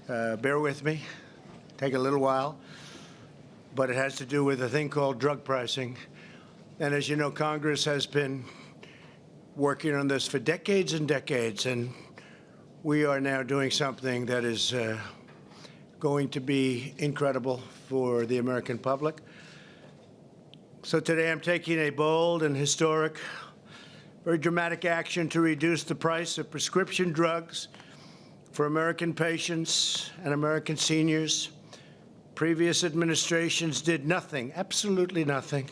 Bear with me. Take a little while. But it has to do with a thing called drug pricing. And as you know, Congress has been working on this for decades and decades, and we are now doing something that is going to be incredible for the American public. So today I'm taking a bold and historic, very dramatic action to reduce the price of prescription drugs for American patients and American seniors. Previous administrations did nothing, absolutely nothing,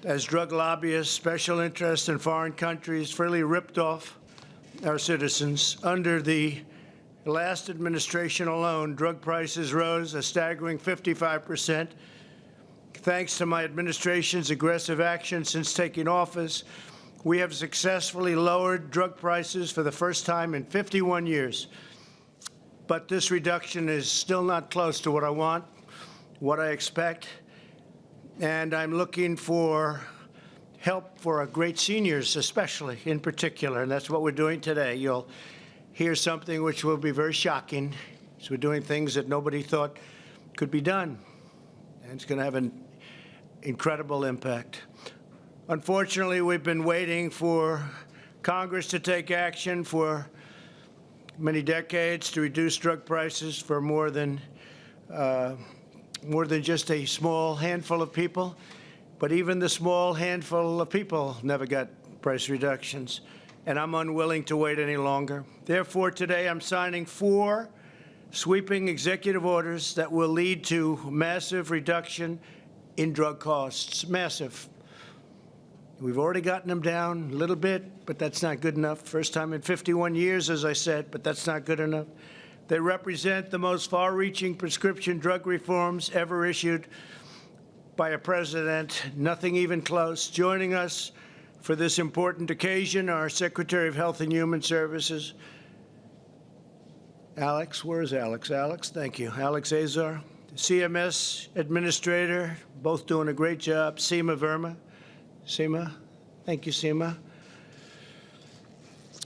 as drug lobbyists, special interests in foreign countries freely ripped off our citizens. Under the last administration alone, drug prices rose a staggering 55%. Thanks to my administration's aggressive action since taking office, we have successfully lowered drug prices for the first time in 51 years. But this reduction is still not close to what I want, what I expect, and I'm looking for help for our great seniors, especially in particular, and that's what we're doing today. You'll hear something which will be very shocking. So we're doing things that nobody thought could be done, and it's going to have an incredible impact. Unfortunately, we've been waiting for Congress to take action for many decades to reduce drug prices for more than just a small handful of people. But even the small handful of people never got price reductions, and I'm unwilling to wait any longer. Therefore, today I'm signing 4 sweeping executive orders that will lead to massive reduction in drug costs. Massive. We've already gotten them down a little bit, but that's not good enough. First time in 51 years, as I said, but that's not good enough. They represent the most far-reaching prescription drug reforms ever issued by a president, nothing even close. Joining us for this important occasion, our Secretary of Health and Human Services, Alex. Where is Alex? Alex, thank you. Alex Azar, CMS Administrator, both doing a great job. Seema Verma. Seema, thank you, Seema.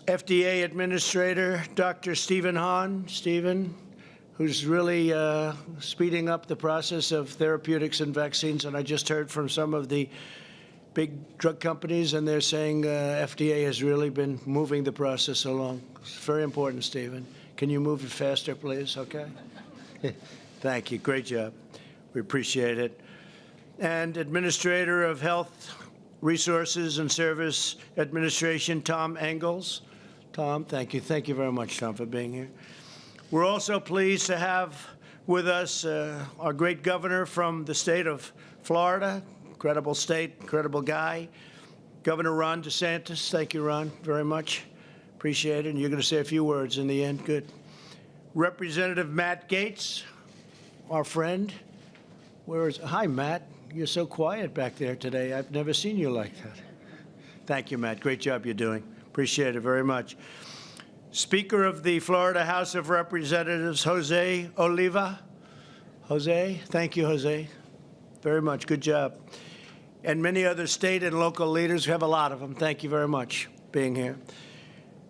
FDA Administrator, Dr. Stephen Hahn. Stephen, who's really speeding up the process of therapeutics and vaccines. And I just heard from some of the big drug companies, and they're saying FDA has really been moving the process along. It's very important, Stephen. Can you move it faster, please? Okay. Thank you. Great job. We appreciate it. And Administrator of Health Resources and Service Administration, Tom Engels. Tom, thank you. Thank you very much, Tom, for being here. We're also pleased to have with us our great governor from the state of Florida. Incredible state, incredible guy. Governor Ron DeSantis. Thank you, Ron, very much. Appreciate it. And you're going to say a few words in the end. Good. Representative Matt Gaetz, our friend. Hi, Matt. You're so quiet back there today. I've never seen you like that. Thank you, Matt. Great job you're doing. Appreciate it very much. Speaker of the Florida House of Representatives, Jose Oliva. Jose, thank you, Jose, very much. Good job. And many other state and local leaders. We have a lot of them. Thank you very much for being here.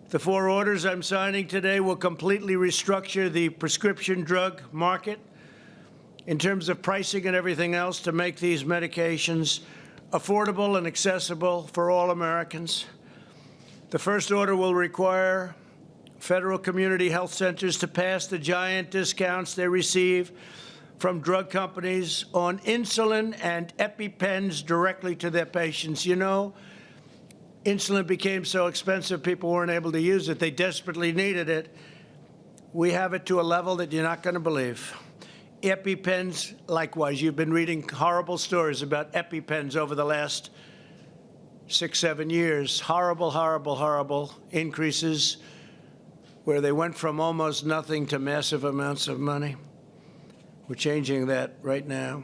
The 4 orders I'm signing today will completely restructure the prescription drug market in terms of pricing and everything else to make these medications affordable and accessible for all Americans. The first order will require federal community health centers to pass the giant discounts they receive from drug companies on insulin and EpiPens directly to their patients. You know, insulin became so expensive, people weren't able to use it. They desperately needed it. We have it to a level that you're not going to believe. EpiPens, likewise. You've been reading horrible stories about EpiPens over the last 6, 7 years. Horrible, horrible, horrible increases where they went from almost nothing to massive amounts of money. We're changing that right now.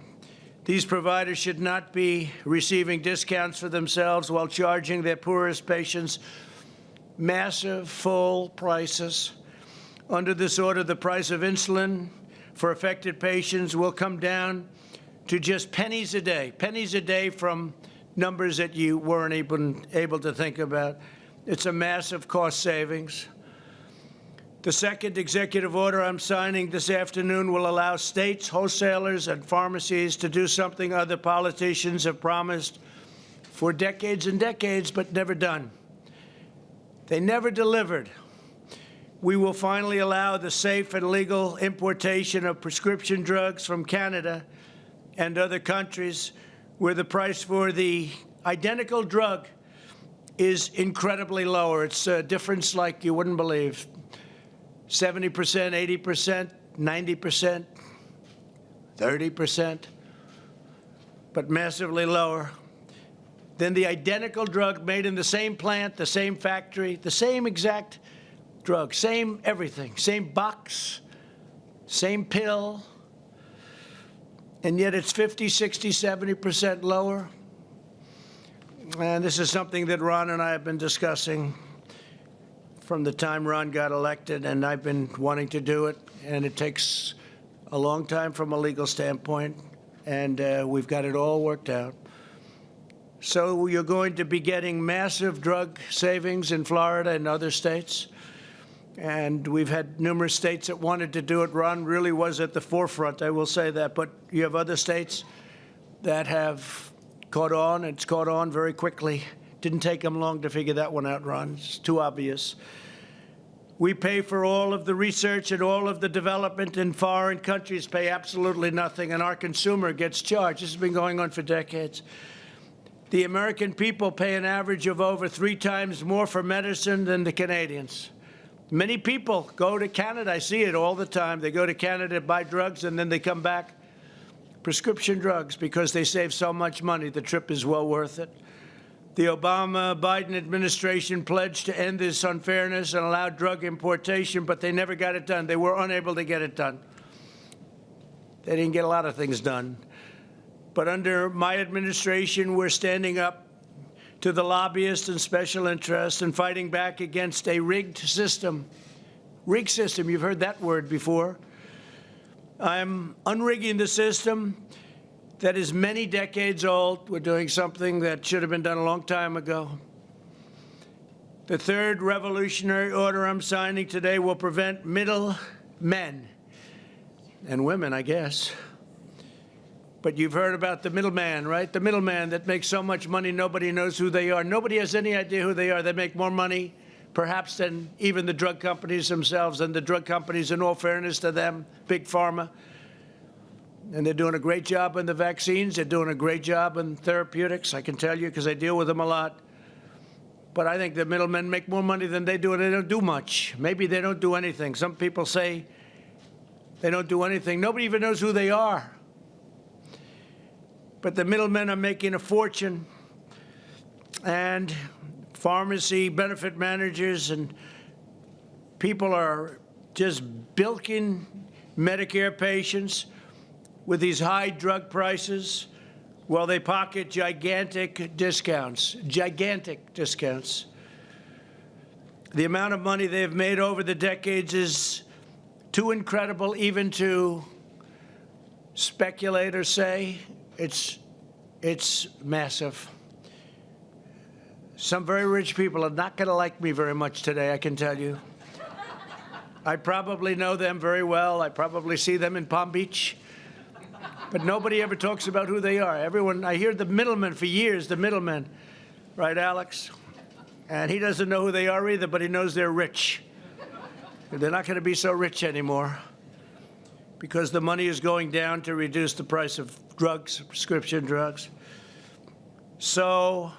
These providers should not be receiving discounts for themselves while charging their poorest patients massive full prices. Under this order, the price of insulin for affected patients will come down to just pennies a day from numbers that you weren't even able to think about. It's a massive cost savings. The second executive order I'm signing this afternoon will allow states, wholesalers, and pharmacies to do something other politicians have promised for decades and decades but never done. They never delivered. We will finally allow the safe and legal importation of prescription drugs from Canada and other countries where the price for the identical drug is incredibly lower. It's a difference like you wouldn't believe. 70%, 80%, 90%, 30%, but massively lower than the identical drug made in the same plant, the same factory, the same exact drug, same everything, same box, same pill, and yet it's 50, 60, 70% lower. And this is something that Ron and I have been discussing from the time Ron got elected, and I've been wanting to do it, and it takes a long time from a legal standpoint, and we've got it all worked out. So you're going to be getting massive drug savings in Florida and other states, and we've had numerous states that wanted to do it. Ron really was at the forefront, I will say that, but you have other states that have caught on. It's caught on very quickly. Didn't take them long to figure that one out, Ron. It's too obvious. We pay for all of the research and all of the development, and foreign countries pay absolutely nothing, and our consumer gets charged. This has been going on for decades. The American people pay an average of over 3 times more for medicine than the Canadians. Many people go to Canada. I see it all the time. They go to Canada to buy drugs, and then they come back, prescription drugs, because they save so much money. The trip is well worth it. The Obama-Biden administration pledged to end this unfairness and allow drug importation, but they never got it done. They were unable to get it done. They didn't get a lot of things done. But under my administration, we're standing up to the lobbyists and special interests and fighting back against a rigged system. Rigged system, you've heard that word before. I'm unrigging the system that is many decades old. We're doing something that should have been done a long time ago. The third revolutionary order I'm signing today will prevent middlemen and women, I guess. But you've heard about the middleman, right? The middleman that makes so much money nobody knows who they are. Nobody has any idea who they are. They make more money, perhaps, than even the drug companies themselves. And the drug companies, in all fairness to them, Big Pharma, and they're doing a great job in the vaccines. They're doing a great job in therapeutics, I can tell you, because I deal with them a lot. But I think the middlemen make more money than they do, and they don't do much. Maybe they don't do anything. Some people say they don't do anything. Nobody even knows who they are. But the middlemen are making a fortune, and pharmacy benefit managers and people are just bilking Medicare patients with these high drug prices while they pocket gigantic discounts, gigantic discounts. The amount of money they've made over the decades is too incredible even to speculate or say. It's massive. Some very rich people are not going to like me very much today, I can tell you. I probably know them very well. I probably see them in Palm Beach. But nobody ever talks about who they are. Everyone, I hear the middlemen for years, the middlemen. Right, Alex? And he doesn't know who they are either, but he knows they're rich. They're not going to be so rich anymore because the money is going down to reduce the price of drugs, prescription drugs. So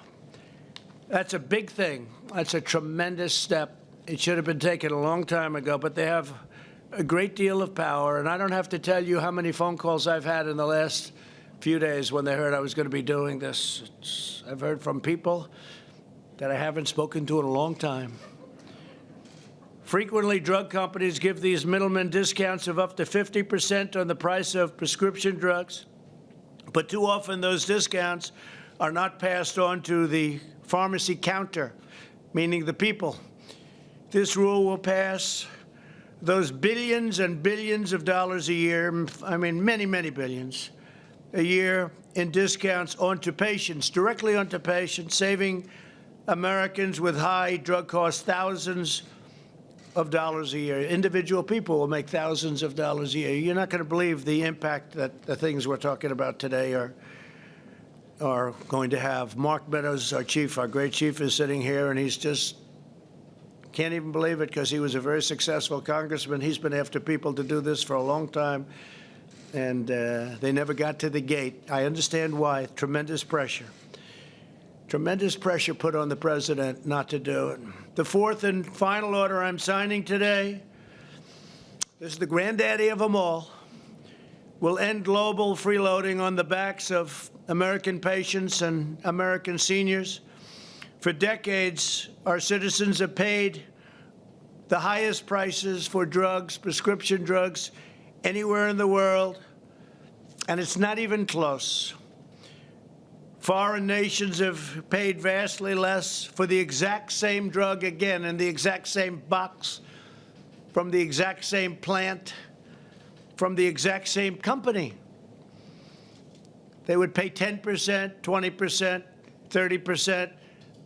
that's a big thing. That's a tremendous step. It should have been taken a long time ago, but they have a great deal of power. And I don't have to tell you how many phone calls I've had in the last few days when they heard I was going to be doing this. I've heard from people that I haven't spoken to in a long time. Frequently, drug companies give these middlemen discounts of up to 50% on the price of prescription drugs. But too often, those discounts are not passed on to the pharmacy counter, meaning the people. This rule will pass those billions and billions of dollars a year, I mean, many, many billions a year in discounts onto patients, directly onto patients, saving Americans with high drug costs thousands of dollars a year. Individual people will make thousands of dollars a year. You're not going to believe the impact that the things we're talking about today are going to have. Mark Meadows, our great chief, is sitting here, and he's just can't even believe it because he was a very successful congressman. He's been after people to do this for a long time, and they never got to the gate. I understand why. Tremendous pressure. Tremendous pressure put on the president not to do it. The fourth and final order I'm signing today, this is the granddaddy of them all, will end global freeloading on the backs of American patients and American seniors. For decades, our citizens have paid the highest prices for drugs, prescription drugs, anywhere in the world, and it's not even close. Foreign nations have paid vastly less for the exact same drug, again, in the exact same box, from the exact same plant, from the exact same company. They would pay 10%, 20%, 30%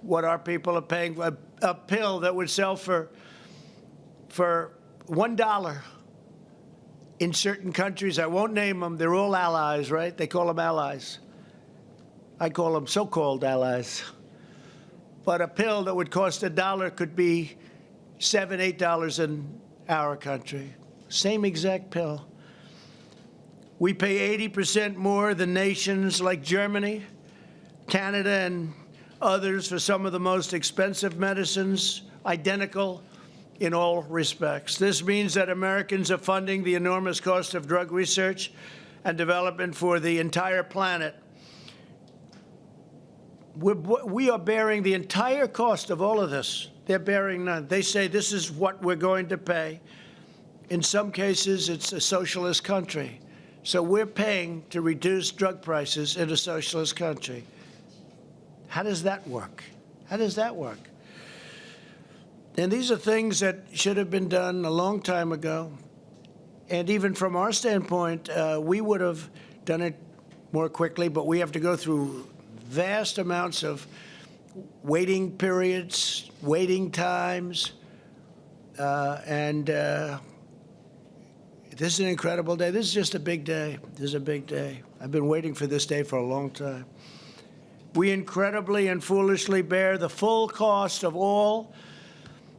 what our people are paying. A pill that would sell for $1 in certain countries. I won't name them. They're all allies, right? They call them allies. I call them so-called allies. But a pill that would cost $1 could be $7, $8 in our country. Same exact pill. We pay 80% more than nations like Germany, Canada, and others for some of the most expensive medicines, identical in all respects. This means that Americans are funding the enormous cost of drug research and development for the entire planet. We are bearing the entire cost of all of this. They're bearing none. They say this is what we're going to pay. In some cases, it's a socialist country. So we're paying to reduce drug prices in a socialist country. How does that work? How does that work? And these are things that should have been done a long time ago. And even from our standpoint, we would have done it more quickly, but we have to go through vast amounts of waiting periods, waiting times, and this is an incredible day. This is just a big day. This is a big day. I've been waiting for this day for a long time. We incredibly and foolishly bear the full cost of all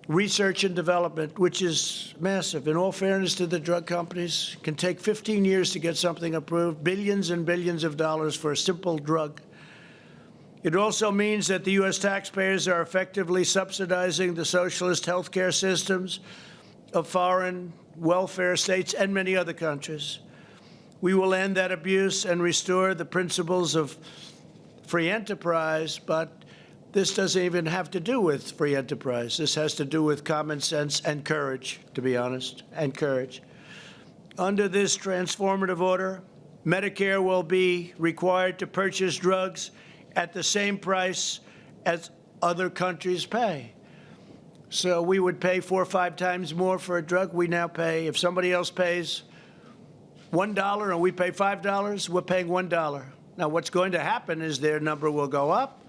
research and development, which is massive. In all fairness to the drug companies, it can take 15 years to get something approved, billions and billions of dollars for a simple drug. It also means that the U.S. taxpayers are effectively subsidizing the socialist health care systems of foreign welfare states and many other countries. We will end that abuse and restore the principles of free enterprise, but this doesn't even have to do with free enterprise. This has to do with common sense and courage, to be honest, and courage. Under this transformative order, Medicare will be required to purchase drugs at the same price as other countries pay. So we would pay 4 or 5 times more for a drug. We now pay, if somebody else pays $1 and we pay $5, we're paying $1. Now, what's going to happen is their number will go up,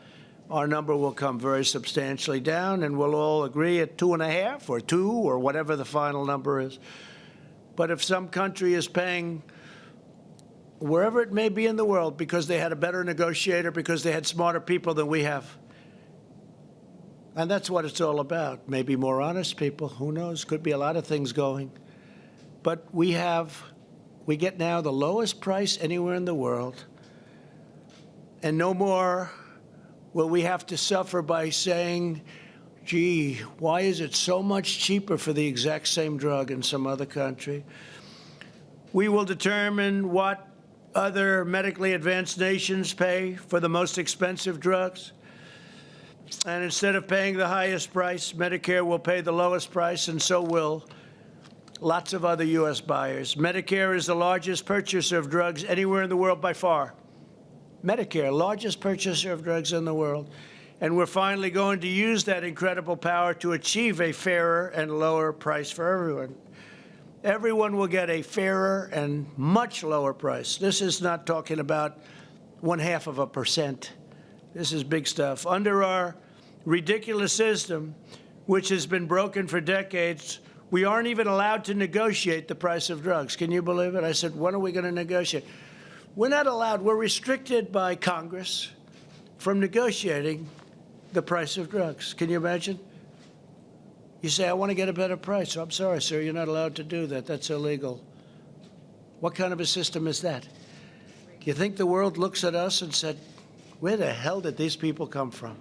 our number will come very substantially down, and we'll all agree at 2.5 or 2 or whatever the final number is. But if some country is paying wherever it may be in the world because they had a better negotiator, because they had smarter people than we have, and that's what it's all about. Maybe more honest people, who knows? Could be a lot of things going. But we get now the lowest price anywhere in the world, and no more will we have to suffer by saying, gee, why is it so much cheaper for the exact same drug in some other country? We will determine what other medically advanced nations pay for the most expensive drugs. And instead of paying the highest price, Medicare will pay the lowest price, and so will lots of other U.S. buyers. Medicare is the largest purchaser of drugs anywhere in the world by far. Medicare, largest purchaser of drugs in the world. And we're finally going to use that incredible power to achieve a fairer and lower price for everyone. Everyone will get a fairer and much lower price. This is not talking about 0.5%. This is big stuff. Under our ridiculous system, which has been broken for decades, We aren't even allowed to negotiate the price of drugs. Can you believe it? I said, when are we going to negotiate? We're not allowed. We're restricted by Congress from negotiating the price of drugs. Can you imagine? You say, I want to get a better price. I'm sorry, sir, you're not allowed to do that. That's illegal. What kind of a system is that? Do you think the world looks at us and said, where the hell did these people come from?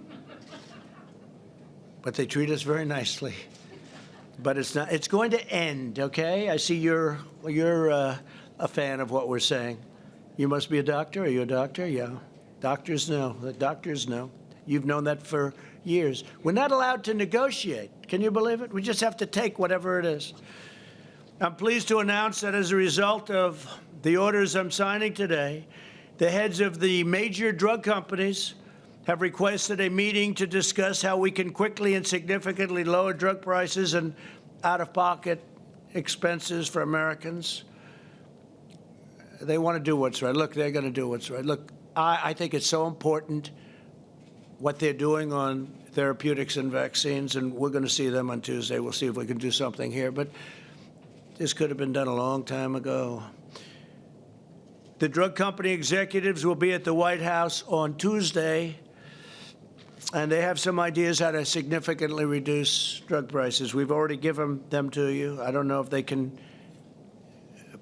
But they treat us very nicely. But it's not. It's going to end, okay? I see you're a fan of what we're saying. You must be a doctor. Are you a doctor? Yeah. Doctors know. The doctors know. You've known that for years. We're not allowed to negotiate. Can you believe it? We just have to take whatever it is. I'm pleased to announce that as a result of the orders I'm signing today, the heads of the major drug companies have requested a meeting to discuss how we can quickly and significantly lower drug prices and out-of-pocket expenses for Americans. They want to do what's right. Look, they're going to do what's right. Look, I think it's so important what they're doing on therapeutics and vaccines, and we're going to see them on Tuesday. We'll see if we can do something here. But this could have been done a long time ago. The drug company executives will be at the White House on Tuesday, and they have some ideas how to significantly reduce drug prices. We've already given them to you. I don't know if they can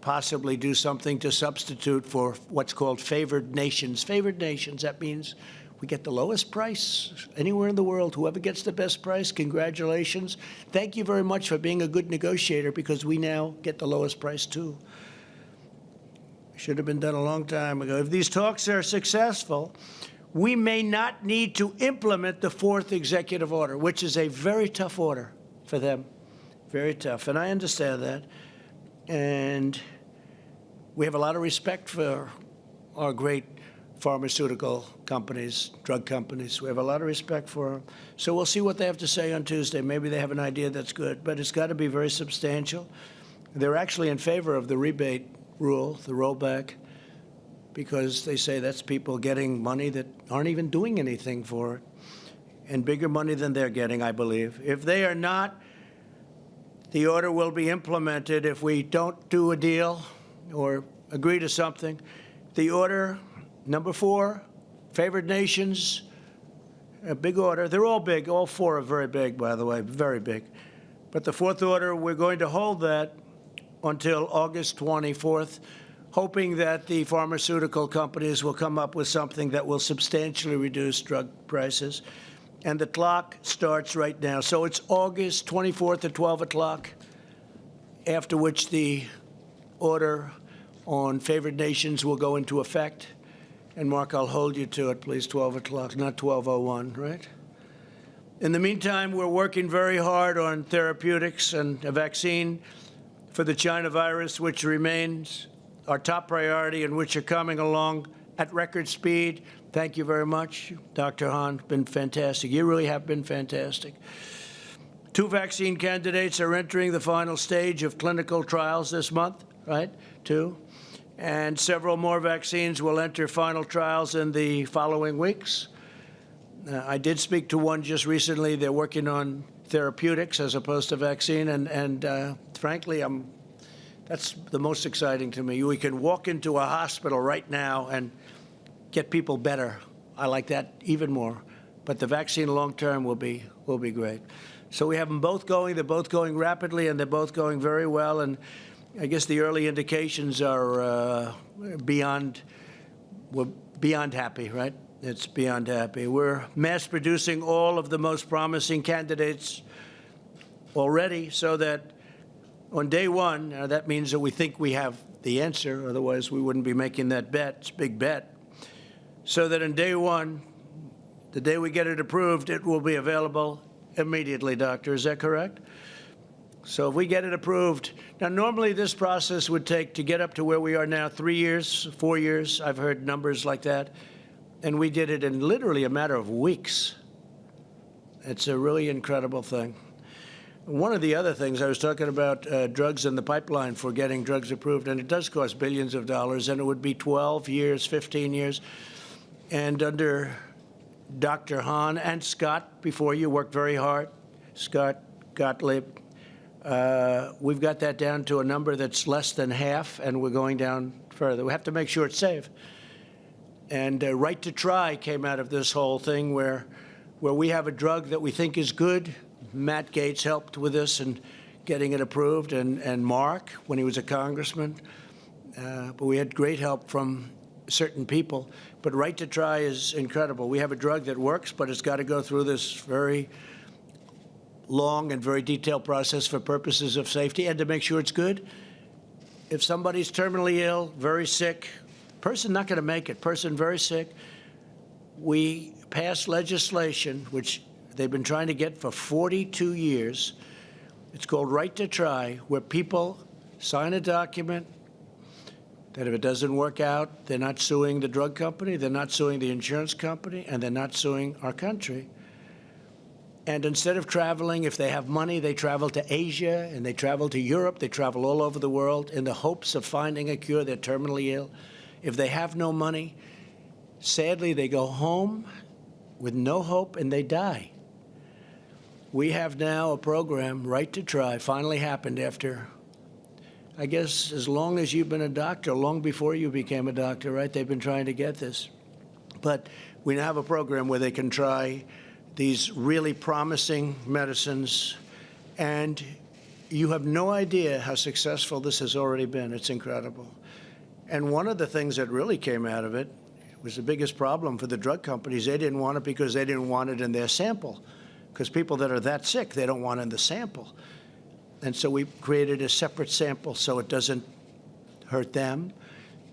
possibly do something to substitute for what's called favored nations. Favored nations, that means we get the lowest price anywhere in the world. Whoever gets the best price, congratulations. Thank you very much for being a good negotiator, because we now get the lowest price too. Should have been done a long time ago. If these talks are successful, we may not need to implement the fourth executive order, which is a very tough order for them. Very tough. And I understand that. And we have a lot of respect for our great pharmaceutical companies, drug companies. We have a lot of respect for them. So we'll see what they have to say on Tuesday. Maybe they have an idea that's good, but it's got to be very substantial. They're actually in favor of the rebate rule, the rollback, because they say that's people getting money that aren't even doing anything for it, and bigger money than they're getting, I believe. If they are not, the order will be implemented if we don't do a deal or agree to something. The order, number 4, favored nations, a big order. They're all big. All 4 are very big, by the way, very big. But the 4th order, we're going to hold that until August 24th, hoping that the pharmaceutical companies will come up with something that will substantially reduce drug prices. And the clock starts right now. So it's August 24th at 12 o'clock, after which the order on favored nations will go into effect. And, Mark, I'll hold you to it, please, 12 o'clock, not 12:01, right? In the meantime, we're working very hard on therapeutics and a vaccine for the China virus, which remains our top priority and which are coming along at record speed. Thank you very much, Dr. Hahn. Been fantastic. You really have been fantastic. 2 vaccine candidates are entering the final stage of clinical trials this month, right? 2. And several more vaccines will enter final trials in the following weeks. I did speak to one just recently. They're working on therapeutics as opposed to vaccine, and frankly, that's the most exciting to me. We can walk into a hospital right now and get people better. I like that even more. But the vaccine long-term will be great. So we have them both going. They're both going rapidly, and they're both going very well. And I guess the early indications are we're beyond happy, right? It's beyond happy. We're mass producing all of the most promising candidates already, so that on day 1, that means that we think we have the answer. Otherwise, we wouldn't be making that bet. It's a big bet. So that on day 1, the day we get it approved, it will be available immediately, Doctor. Is that correct? So if we get it approved, now normally this process would take to get up to where we are now 3 years, 4 years. I've heard numbers like that. And we did it in literally a matter of weeks. It's a really incredible thing. One of the other things, I was talking about drugs in the pipeline for getting drugs approved, and it does cost billions of dollars, and it would be 12 years, 15 years. And under Dr. Hahn and Scott, before you, worked very hard, Scott Gottlieb, We've got that down to a number that's less than half, and we're going down further. We have to make sure it's safe. And Right to Try came out of this whole thing where we have a drug that we think is good. Matt Gaetz helped with this and getting it approved, and Mark when he was a congressman. But we had great help from certain people. But Right to Try is incredible. We have a drug that works, but it's got to go through this very long and very detailed process for purposes of safety and to make sure it's good. If somebody's terminally ill, very sick, person not going to make it, person very sick, we passed legislation, which they've been trying to get for 42 years. It's called Right to Try, where people sign a document that if it doesn't work out, they're not suing the drug company, they're not suing the insurance company, and they're not suing our country. And instead of traveling, if they have money, they travel to Asia and they travel to Europe. They travel all over the world in the hopes of finding a cure. They're terminally ill. If they have no money, sadly, they go home with no hope and they die. We have now a program, Right to Try, finally happened after, I guess, as long as you've been a doctor, long before you became a doctor, right? They've been trying to get this. But we now have a program where they can try these really promising medicines, and you have no idea how successful this has already been. It's incredible. And one of the things that really came out of it was the biggest problem for the drug companies. They didn't want it because they didn't want it in their sample, because people that are that sick, they don't want it in the sample. And so we created a separate sample so it doesn't hurt them.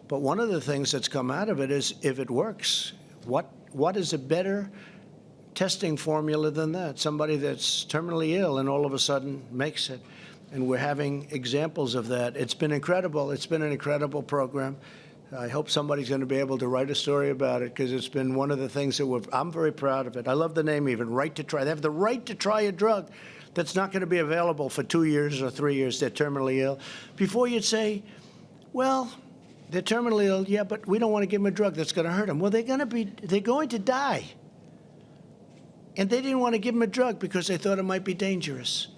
But one of the things that's come out of it is, if it works, what is a better testing formula than that? Somebody that's terminally ill and all of a sudden makes it. And we're having examples of that. It's been incredible. It's been an incredible program. I hope somebody's going to be able to write a story about it, because it's been one of the things that I'm very proud of it. I love the name even, Right to Try. They have the right to try a drug that's not going to be available for 2 years or 3 years. They're terminally ill. Before you'd say, well, they're terminally ill, yeah, but we don't want to give them a drug that's going to hurt them. Well, they're going to die. And they didn't want to give them a drug because they thought it might be dangerous.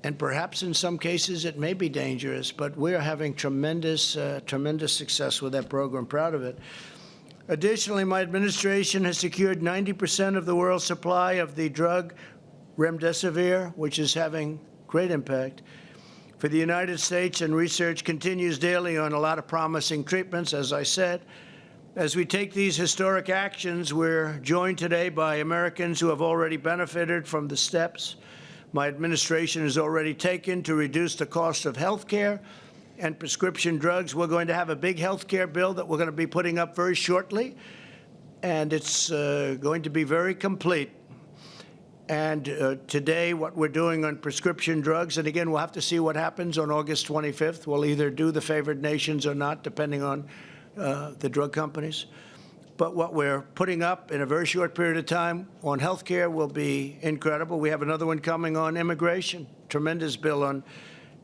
And perhaps in some cases it may be dangerous, but we're having tremendous success with that program. Proud of it. Additionally, my administration has secured 90% of the world's supply of the drug Remdesivir, which is having great impact for the United States, and research continues daily on a lot of promising treatments, as I said. As we take these historic actions, we're joined today by Americans who have already benefited from the steps my administration has already taken to reduce the cost of health care and prescription drugs. We're going to have a big health care bill that we're going to be putting up very shortly, and it's going to be very complete. And today, what we're doing on prescription drugs, and again, we'll have to see what happens on August 25th. We'll either do the favored nations or not, depending on the drug companies. But what we're putting up in a very short period of time on health care will be incredible. We have another one coming on immigration, tremendous bill on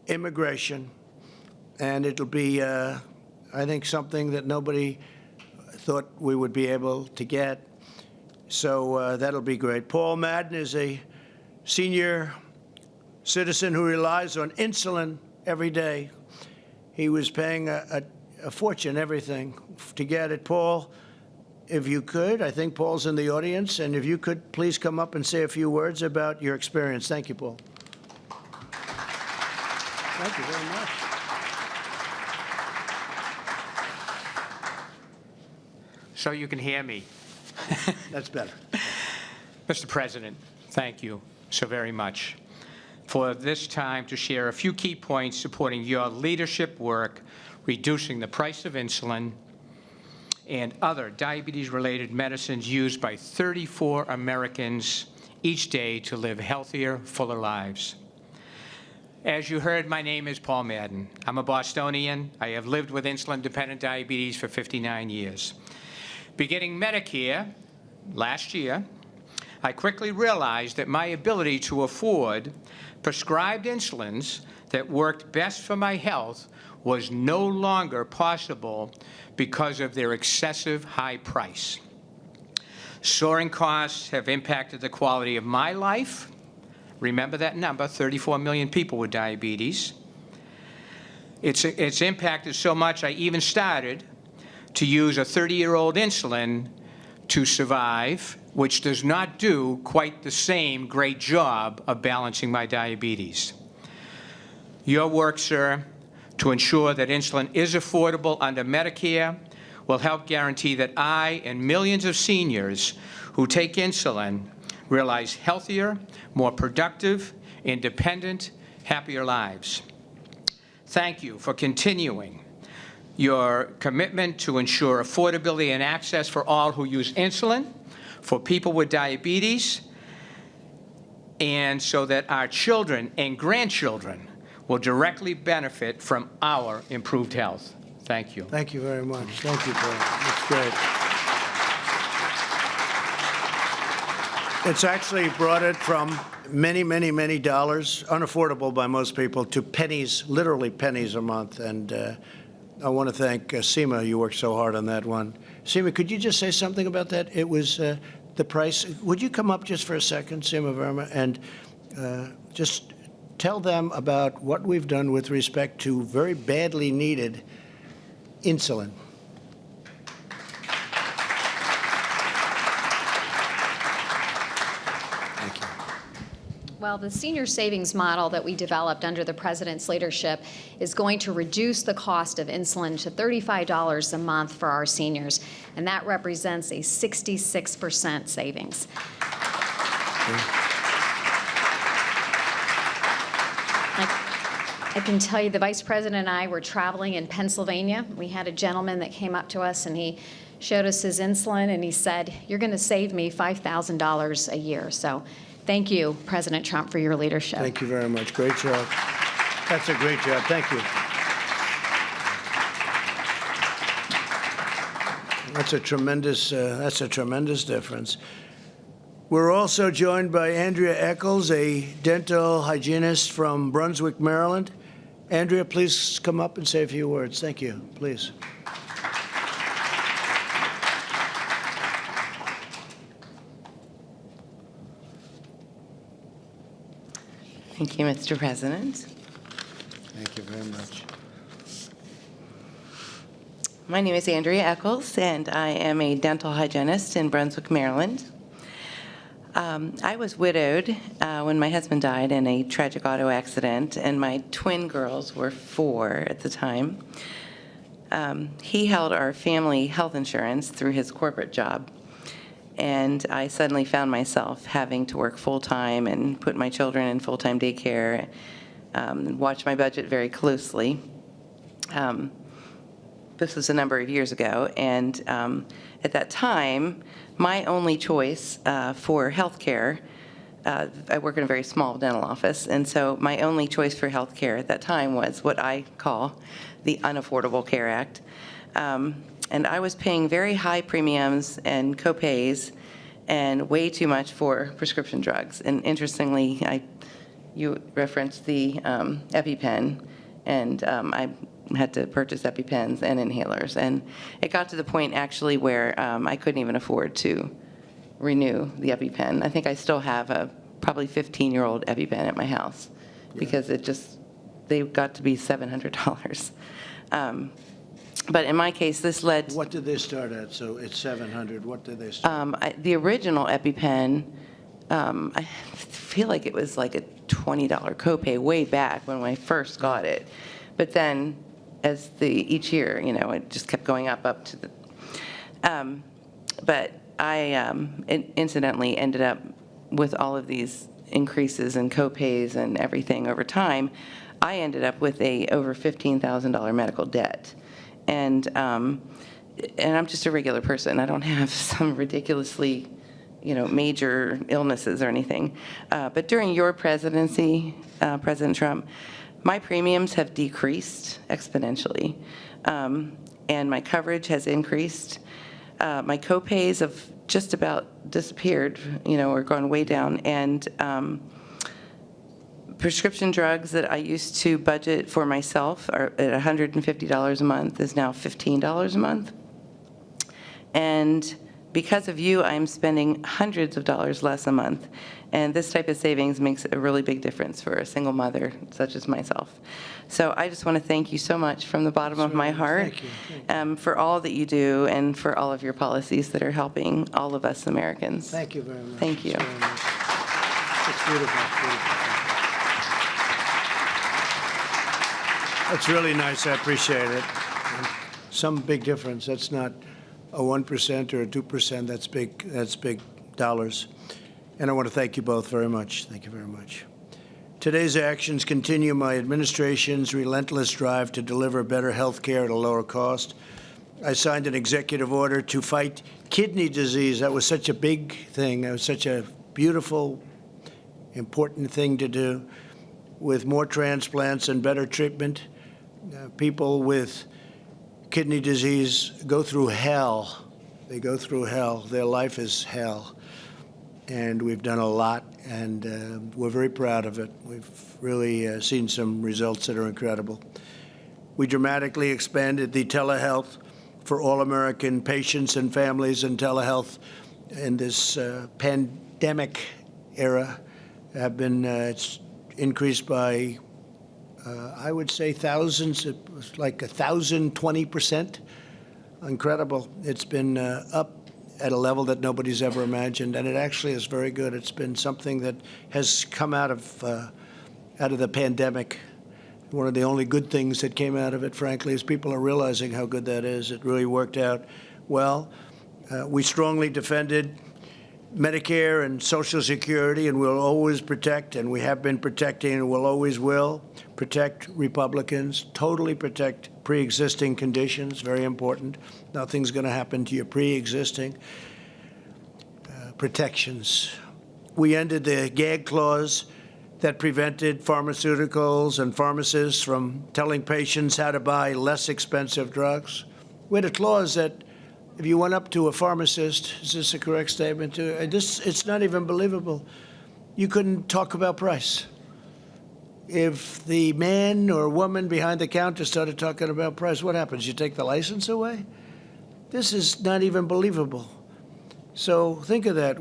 immigration. And it'll be, I think, something that nobody thought we would be able to get. So that'll be great. Paul Madden is a senior citizen who relies on insulin every day. He was paying a fortune, everything, to get it. Paul, if you could, I think Paul's in the audience, and if you could please come up and say a few words about your experience. Thank you, Paul. Thank you very much. So you can hear me. That's better. Mr. President, thank you so very much for this time to share a few key points supporting your leadership work, reducing the price of insulin and other diabetes-related medicines used by 34 Americans each day to live healthier, fuller lives. As you heard, my name is Paul Madden. I'm a Bostonian. I have lived with insulin-dependent diabetes for 59 years. Beginning Medicare last year, I quickly realized that my ability to afford prescribed insulins that worked best for my health was no longer possible because of their excessive high price. Soaring costs have impacted the quality of my life, Remember that number, 34 million people with diabetes. It's impacted so much, I even started to use a 30-year-old insulin to survive, which does not do quite the same great job of balancing my diabetes. Your work, sir, to ensure that insulin is affordable under Medicare will help guarantee that I and millions of seniors who take insulin realize healthier, more productive, independent, happier lives. Thank you for continuing your commitment to ensure affordability and access for all who use insulin, for people with diabetes, and so that our children and grandchildren will directly benefit from our improved health. Thank you. Thank you very much. Thank you, Paul. That's great. It's actually brought it from many, many, many dollars, unaffordable by most people, to pennies, literally pennies a month. And I want to thank Seema. You worked so hard on that one. Seema, could you just say something about that? It was the price. Would you come up just for a second, Seema Verma, and just tell them about what we've done with respect to very badly needed insulin. Thank you. Well, the senior savings model that we developed under the President's leadership is going to reduce the cost of insulin to $35 a month for our seniors, and that represents a 66% savings. I can tell you the Vice President and I were traveling in Pennsylvania. We had a gentleman that came up to us and he showed us his insulin and he said, "You're going to save me $5,000 a year." So thank you, President Trump, for your leadership. Thank you very much. Great job. That's a great job. Thank you. That's a tremendous difference. We're also joined by Andrea Eccles, a dental hygienist from Brunswick, Maryland. Andrea, please come up and say a few words. Thank you. Please. Thank you, Mr. President. Thank you very much. My name is Andrea Eccles, and I am a dental hygienist in Brunswick, Maryland. I was widowed when my husband died in a tragic auto accident, and my twin girls were 4 at the time. He held our family health insurance through his corporate job, and I suddenly found myself having to work full-time and put my children in full-time daycare, watch my budget very closely. This was a number of years ago, and at that time, my only choice for health care, I work in a very small dental office, and so my only choice for health care at that time was what I call the Unaffordable Care Act. And I was paying very high premiums and copays and way too much for prescription drugs. And interestingly, you referenced the EpiPen, and I had to purchase EpiPens and inhalers. And it got to the point actually where I couldn't even afford to renew the EpiPen. I think I still have a probably 15-year-old EpiPen at my house because they got to be $700. But in my case, this led. What did they start at? So it's 700. What did they start? The original EpiPen, I feel like it was like a $20 copay way back when I first got it. But then as each year, it just kept going up to the, but I incidentally ended up with all of these increases in copays and everything over time. I ended up with over $15,000 medical debt. And I'm just a regular person. I don't have some ridiculously, major illnesses or anything. But during your presidency, President Trump, my premiums have decreased exponentially, and my coverage has increased. My copays have just about disappeared, or gone way down. And prescription drugs that I used to budget for myself are at $150 a month is now $15 a month. And Because of you, I'm spending hundreds of dollars less a month. And this type of savings makes a really big difference for a single mother such as myself. So I just want to thank you so much from the bottom of my heart Thank you. for all that you do and for all of your policies that are helping all of us Americans. Thank you very much. Thank you. It's very much. It's beautiful. It's really nice. I appreciate it. And some big difference. That's not a 1% or a 2%. That's big. That's big dollars. And I want to thank you both very much. Thank you very much. Today's actions continue my administration's relentless drive to deliver better health care at a lower cost. I signed an executive order to fight kidney disease. That was such a big thing. That was such a beautiful, important thing to do. With more transplants and better treatment, people with kidney disease go through hell. They go through hell. Their life is hell. And we've done a lot, and we're very proud of it. We've really seen some results that are incredible. We dramatically expanded the telehealth for all American patients and families, and telehealth in this pandemic era have been it's increased by, I would say, thousands. It was like 1,020%. Incredible. It's been up at a level that nobody's ever imagined, and it actually is very good. It's been something that has come out of the pandemic. One of the only good things that came out of it, frankly, is people are realizing how good that is. It really worked out well. We strongly defended Medicare and Social Security, and we'll always protect, and we have been protecting, and we'll always will protect Republicans, totally protect pre-existing conditions, very important. Nothing's going to happen to your pre-existing protections. We ended the gag clause that prevented pharmaceuticals and pharmacists from telling patients how to buy less expensive drugs. We had a clause that if you went up to a pharmacist, is this a correct statement? It's not even believable. You couldn't talk about price. If the man or woman behind the counter started talking about price, what happens? You take the license away? This is not even believable. So think of that.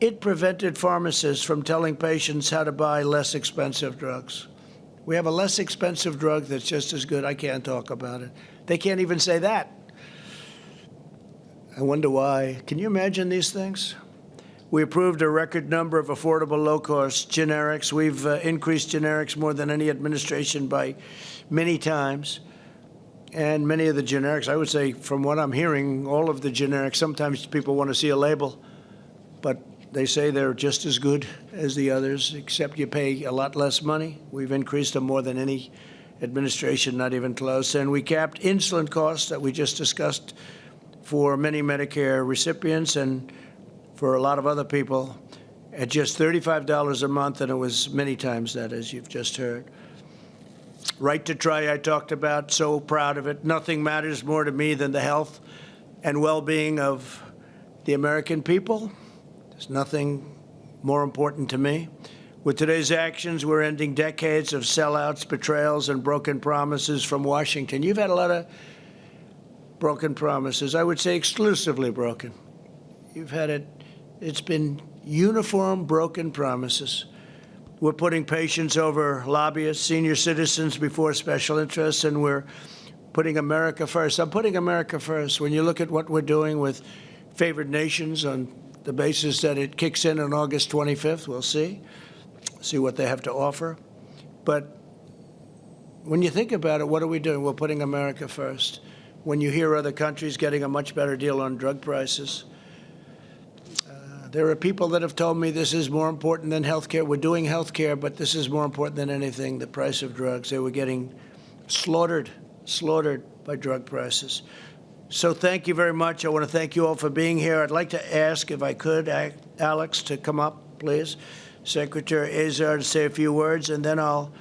It prevented pharmacists from telling patients how to buy less expensive drugs. We have a less expensive drug that's just as good. I can't talk about it. They can't even say that. I wonder why. Can you imagine these things? We approved a record number of affordable, low-cost generics. We've increased generics more than any administration by many times. And many of the generics, I would say, from what I'm hearing, all of the generics, sometimes people want to see a label, but they say they're just as good as the others, except you pay a lot less money. We've increased them more than any administration, not even close. And we capped insulin costs that we just discussed for many Medicare recipients and for a lot of other people at just $35 a month, and it was many times that, as you've just heard. Right to Try, I talked about, so proud of it. Nothing matters more to me than the health and well-being of the American people. There's nothing more important to me. With today's actions, we're ending decades of sellouts, betrayals, and broken promises from Washington. You've had a lot of broken promises. I would say exclusively broken. You've had it. It's been uniform broken promises. We're putting patients over lobbyists, senior citizens before special interests, and we're putting America first. I'm putting America first. When you look at what we're doing with favored nations on the basis that it kicks in on August 25th, we'll see what they have to offer. But when you think about it, what are we doing? We're putting America first. When you hear other countries getting a much better deal on drug prices, there are people that have told me this is more important than health care. We're doing health care, but this is more important than anything, the price of drugs. They were getting slaughtered by drug prices. So thank you very much. I want to thank you all for being here. I'd like to ask, if I could, Alex, to come up, please. Secretary Azar to say a few words, and then I'll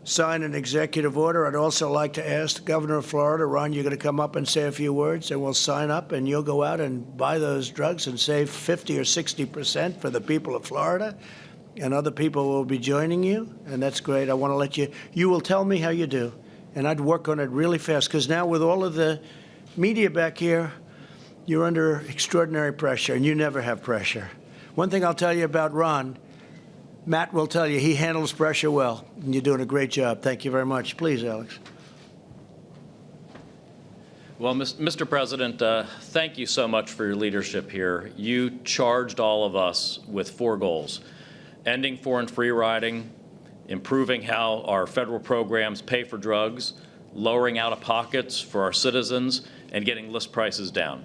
sign an executive order. I'd also like to ask the governor of Florida, Ron, you're going to come up and say a few words, and we'll sign up, and you'll go out and buy those drugs and save 50 or 60% for the people of Florida, and other people will be joining you, and that's great. I want to let you will tell me how you do, and I'd work on it really fast, because now with all of the media back here, you're under extraordinary pressure, and you never have pressure. One thing I'll tell you about Ron, Matt will tell you he handles pressure well, and you're doing a great job. Thank you very much. Please, Alex. Well, Mr. President, thank you so much for your leadership here. You charged all of us with 4 goals: ending foreign free riding, improving how our federal programs pay for drugs, lowering out-of-pockets for our citizens, and getting list prices down.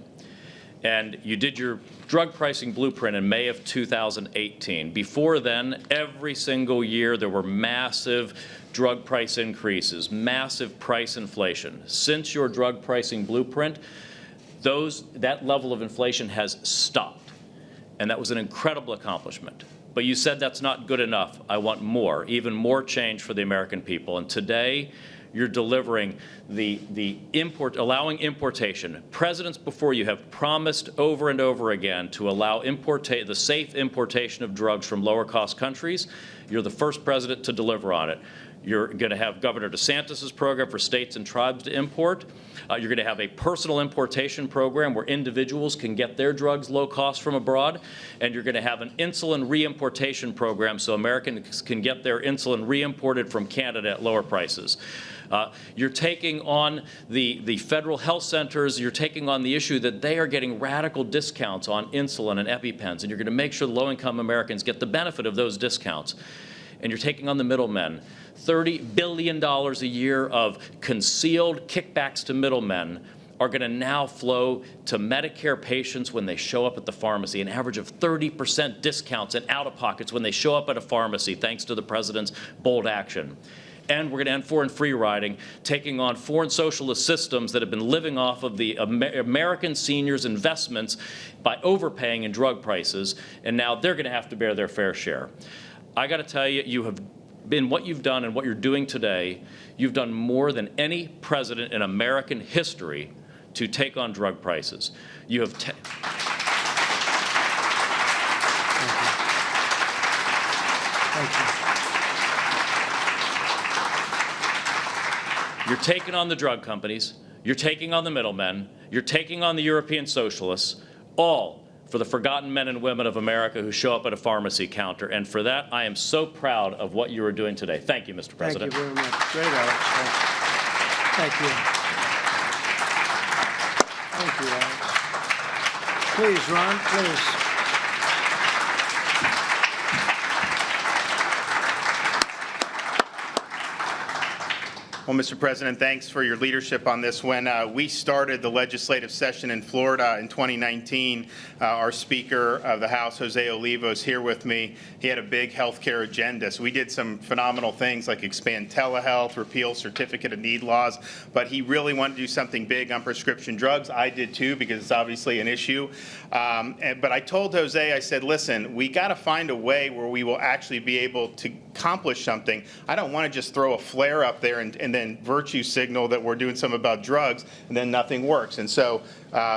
And you did your drug pricing blueprint in May of 2018. Before then, every single year there were massive drug price increases, massive price inflation. Since your drug pricing blueprint, that level of inflation has stopped. And that was an incredible accomplishment. But you said that's not good enough. I want more, even more change for the American people. And today, you're delivering allowing importation. Presidents before you have promised over and over again to allow the safe importation of drugs from lower-cost countries. You're the first president to deliver on it. You're going to have Governor DeSantis's program for states and tribes to import. You're going to have a personal importation program where individuals can get their drugs low cost from abroad. And you're going to have an insulin reimportation program so Americans can get their insulin reimported from Canada at lower prices. You're taking on the federal health centers. You're taking on the issue that they are getting radical discounts on insulin and EpiPens, and you're going to make sure low-income Americans get the benefit of those discounts. And you're taking on the middlemen. $30 billion a year of concealed kickbacks to middlemen are going to now flow to Medicare patients when they show up at the pharmacy, an average of 30% discounts and out-of-pockets when they show up at a pharmacy, thanks to the president's bold action. And we're going to end foreign free riding, taking on foreign socialist systems that have been living off of the American seniors' investments by overpaying in drug prices, and now they're going to have to bear their fair share. I got to tell you, you have been what you've done and what you're doing today, you've done more than any president in American history to take on drug prices. You have You're taking on the drug companies, you're taking on the middlemen, you're taking on the European socialists, all for the forgotten men and women of America who show up at a pharmacy counter. And for that, I am so proud of what you are doing today. Thank you, Mr. President. Thank you very much. Great, Alex. Thank you. Thank you, Alex. Please, Ron, please. Well, Mr. President, thanks for your leadership on this. When we started the legislative session in Florida in 2019, our Speaker of the House, Jose Oliva, is here with me. He had a big health care agenda. So we did some phenomenal things like expand telehealth, repeal certificate of need laws, but he really wanted to do something big on prescription drugs. I did too, because it's obviously an issue. But I told Jose, I said, listen, we got to find a way where we will actually be able to accomplish something. I don't want to just throw a flare up there and then virtue signal that we're doing something about drugs, and then nothing works. And so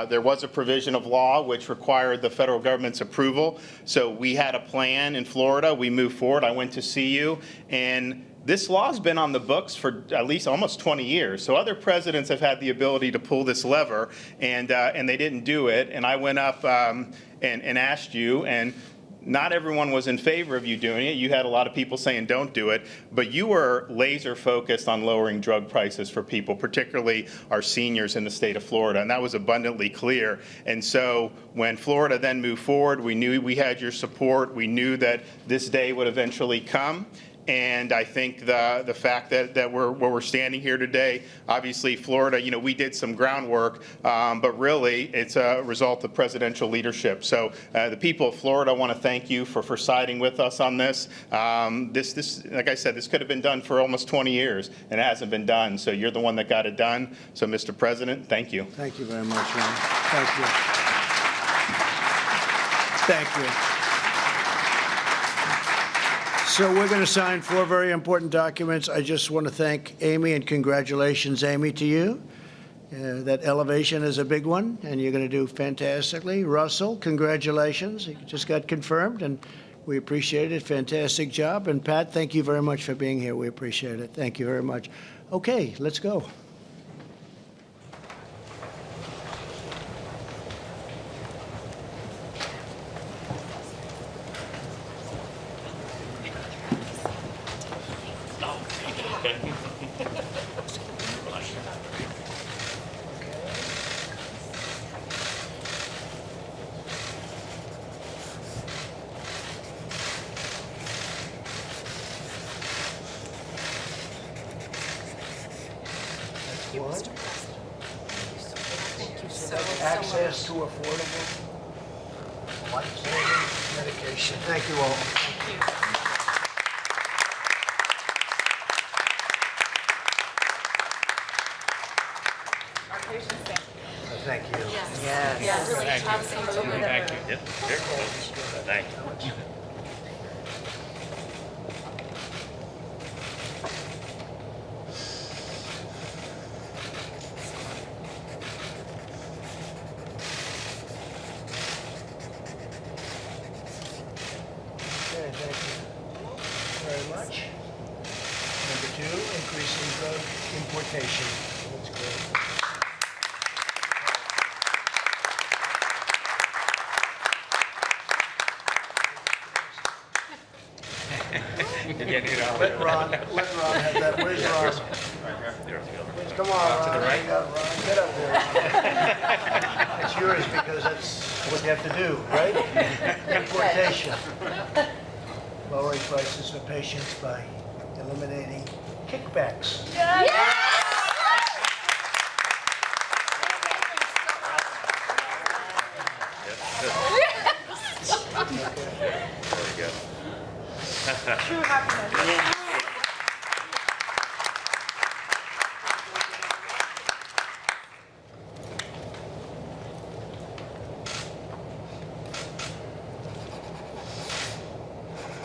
there was a provision of law which required the federal government's approval. So we had a plan in Florida. We moved forward. I went to see you, and this law's been on the books for at least almost 20 years. So other presidents have had the ability to pull this lever, and they didn't do it. And I went up and asked you, and not everyone was in favor of you doing it. You had a lot of people saying don't do it, but you were laser focused on lowering drug prices for people, particularly our seniors in the state of Florida, and that was abundantly clear. And so when Florida then moved forward, we knew we had your support. We knew that this day would eventually come. And I think the fact that we're standing here today, obviously Florida, we did some groundwork, but really it's a result of presidential leadership. So the people of Florida want to thank you for siding with us on this. This, like I said, this could have been done for almost 20 years, and it hasn't been done. So you're the one that got it done. So, Mr. President, thank you. Thank you very much, Ron. Thank you. Thank you. So we're going to sign 4 very important documents. I just want to thank Amy, and congratulations, Amy, to you. That elevation is a big one, and you're going to do fantastically. Russell, congratulations. You just got confirmed, and we appreciate it. Fantastic job. And Pat, thank you very much for being here. We appreciate it. Thank you very much. Okay, let's go. Access to affordable, life-saving medication. Thank you all. Thank you. Thank you. Okay, thank you very much. Number 2, increasing drug importation. That's great. Let Ron have that. Where's Ron? Come on, Ron. Hang out, Ron. Get up there. It's yours because that's what you have to do, right? Importation. Lowering prices for patients by eliminating kickbacks.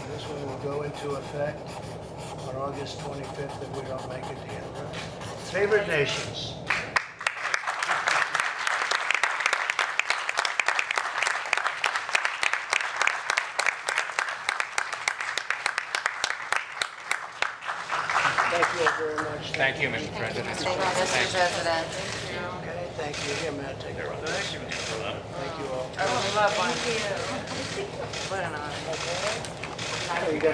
This one will go into effect on August 25th if we don't make it the end. Favorite nations. Thank you all very much. Thank you, Mr. President. Mr. President. Okay, thank you. Here, Matt, take it. Thank you all. What an honor. You got